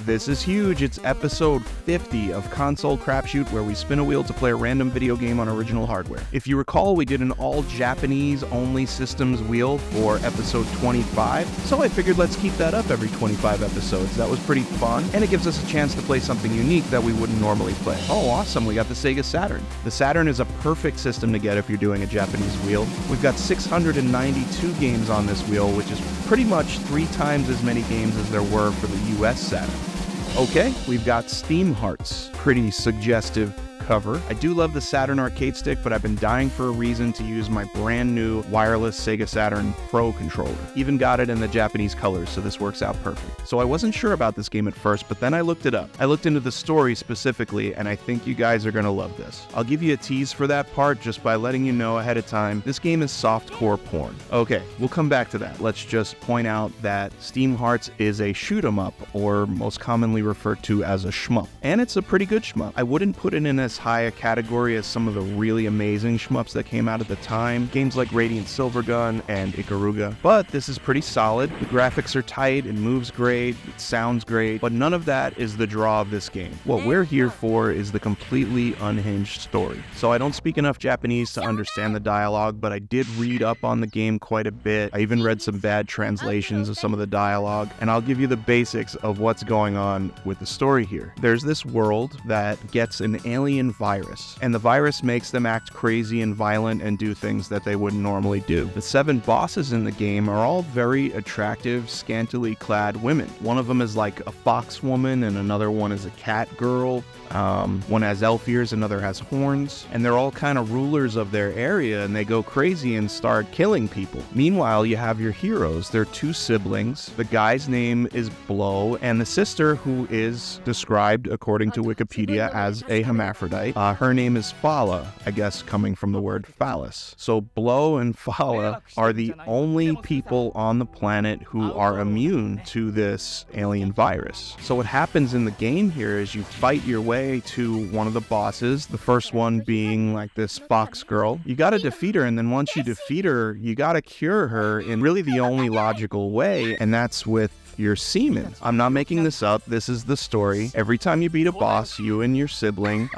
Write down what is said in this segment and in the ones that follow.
This is huge. It's episode 50 of Console Crapshoot, where we spin a wheel to play a random video game on original hardware. If you recall, we did an all-Japanese only systems wheel for episode 25, so I figured let's keep that up every 25 episodes. That was pretty fun, and it gives us a chance to play something unique that we wouldn't normally play. Oh, awesome, we got the Sega Saturn. The Saturn is a perfect system to get if you're doing a Japanese wheel. We've got 692 games on this wheel, which is pretty much 3 times as many games as there were for the US Saturn. Okay, we've got Steam Hearts. Pretty suggestive cover. I do love the Saturn arcade stick, but I've been dying for a reason to use my brand new wireless Sega Saturn Pro controller. Even got it in the Japanese colors, so this works out perfect. So I wasn't sure about this game at first, but then I looked it up. I looked into the story specifically, and I think you guys are gonna love this. I'll give you a tease for that part just by letting you know ahead of time. This game is softcore porn. Okay, we'll come back to that. Let's just point out that Steam Hearts is a shoot 'em up, or most commonly referred to as a shmup. And it's a pretty good shmup. I wouldn't put it in as high a category as some of the really amazing shmups that came out at the time, games like Radiant Silvergun and Ikaruga, but this is pretty solid. The graphics are tight, it moves great, it sounds great, but none of that is the draw of this game. What we're here for is the completely unhinged story. So I don't speak enough Japanese to understand the dialogue, but I did read up on the game quite a bit. I even read some bad translations of some of the dialogue, and I'll give you the basics of what's going on with the story here. There's this world that gets an alien virus, and the virus makes them act crazy and violent and do things that they wouldn't normally do. The 7 bosses in the game are all very attractive, scantily clad women. One of them is like a fox woman, and another one is a cat girl. One has elf ears, another has horns, and they're all kind of rulers of their area, and they go crazy and start killing people. Meanwhile, you have your heroes. They're 2 siblings. The guy's name is Blow, and the sister, who is described, according to Wikipedia, as a hermaphrodite. Her name is Fala, I guess coming from the word phallus. So Blow and Fala are the only people on the planet who are immune to this alien virus. So what happens in the game here is you fight your way to one of the bosses, the first one being like this fox girl. You gotta defeat her, and then once you defeat her, you gotta cure her in really the only logical way, and that's with your semen. I'm not making this up. This is the story. Every time you beat a boss, you and your sibling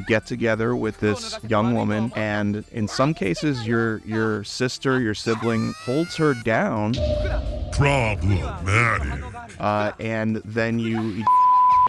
get together with this young woman, and in some cases, your sister, your sibling, holds her down. Problematic. And then you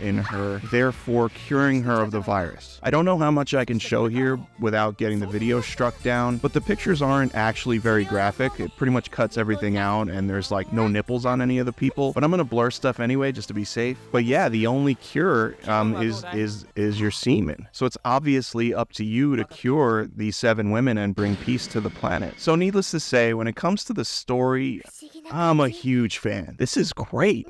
in her, therefore curing her of the virus. I don't know how much I can show here without getting the video struck down, but the pictures aren't actually very graphic. It pretty much cuts everything out, and there's like no nipples on any of the people, but I'm gonna blur stuff anyway just to be safe. But yeah, the only cure is your semen. So it's obviously up to you to cure these 7 women and bring peace to the planet. So needless to say, when it comes to the story, I'm a huge fan. This is great.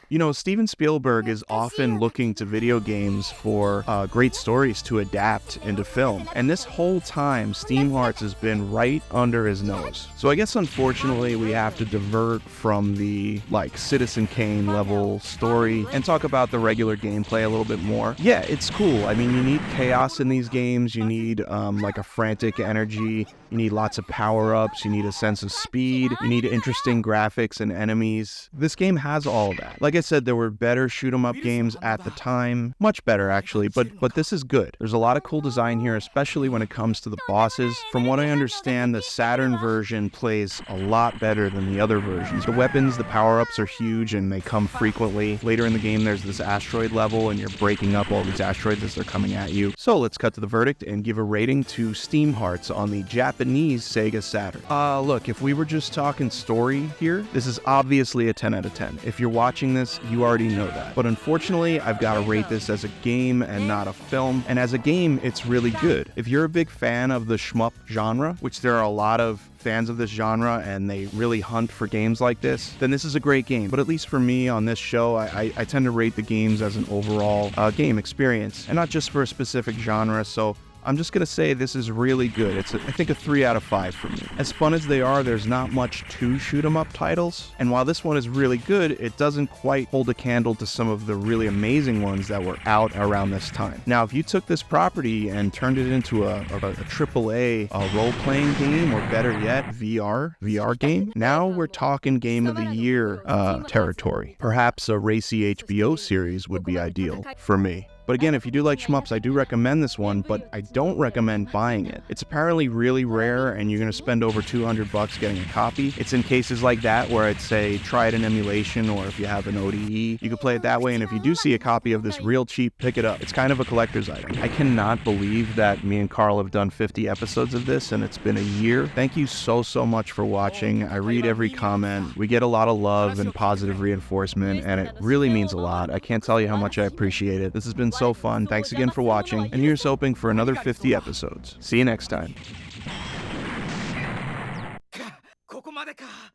You know, Steven Spielberg is often looking to video games for great stories to adapt into film. And this whole time, Steam Hearts has been right under his nose. So I guess unfortunately we have to divert from the like Citizen Kane level story and talk about the regular gameplay a little bit more. Yeah, it's cool. I mean, you need chaos in these games. You need like a frantic energy. You need lots of power-ups. You need a sense of speed. You need interesting graphics and enemies. This game has all of that. Like I said, there were better shoot-'em-up games at the time. Much better, actually, but this is good. There's a lot of cool design here, especially when it comes to the bosses. From what I understand, the Saturn version plays a lot better than the other versions. The weapons, the power-ups are huge, and they come frequently. Later in the game, there's this asteroid level, and you're breaking up all these asteroids as they're coming at you. So let's cut to the verdict and give a rating to Steam Hearts on the Japanese Sega Saturn. Look, if we were just talking story here, this is obviously a 10 out of 10. If you're watching this, you already know that. But unfortunately, I've got to rate this as a game and not a film. And as a game, it's really good. If you're a big fan of the shmup genre, which there are a lot of fans of this genre and they really hunt for games like this, then this is a great game. But at least for me on this show, I tend to rate the games as an overall game experience and not just for a specific genre. So I'm just gonna say this is really good. It's, I think, a 3 out of 5 for me. As fun as they are, there's not much to shoot 'em up titles, and while this one is really good, it doesn't quite hold a candle to some of the really amazing ones that were out around this time. Now, if you took this property and turned it into a AAA role-playing game, or better yet, VR game, now we're talking Game of the Year territory. Perhaps a racy HBO series would be ideal for me. But again, if you do like shmups, I do recommend this one, but I don't recommend buying it. It's apparently really rare, and you're going to spend over $200 getting a copy. It's in cases like that where I'd say try it in emulation, or if you have an ODE, you can play it that way, and if you do see a copy of this real cheap, pick it up. It's kind of a collector's item. I cannot believe that me and Carl have done 50 episodes of this, and it's been a year. Thank you so much for watching. I read every comment. We get a lot of love and positive reinforcement, and it really means a lot. I can't tell you how much I appreciate it. This has been so fun. Thanks again for watching, and here's hoping for another 50 episodes. See you next time.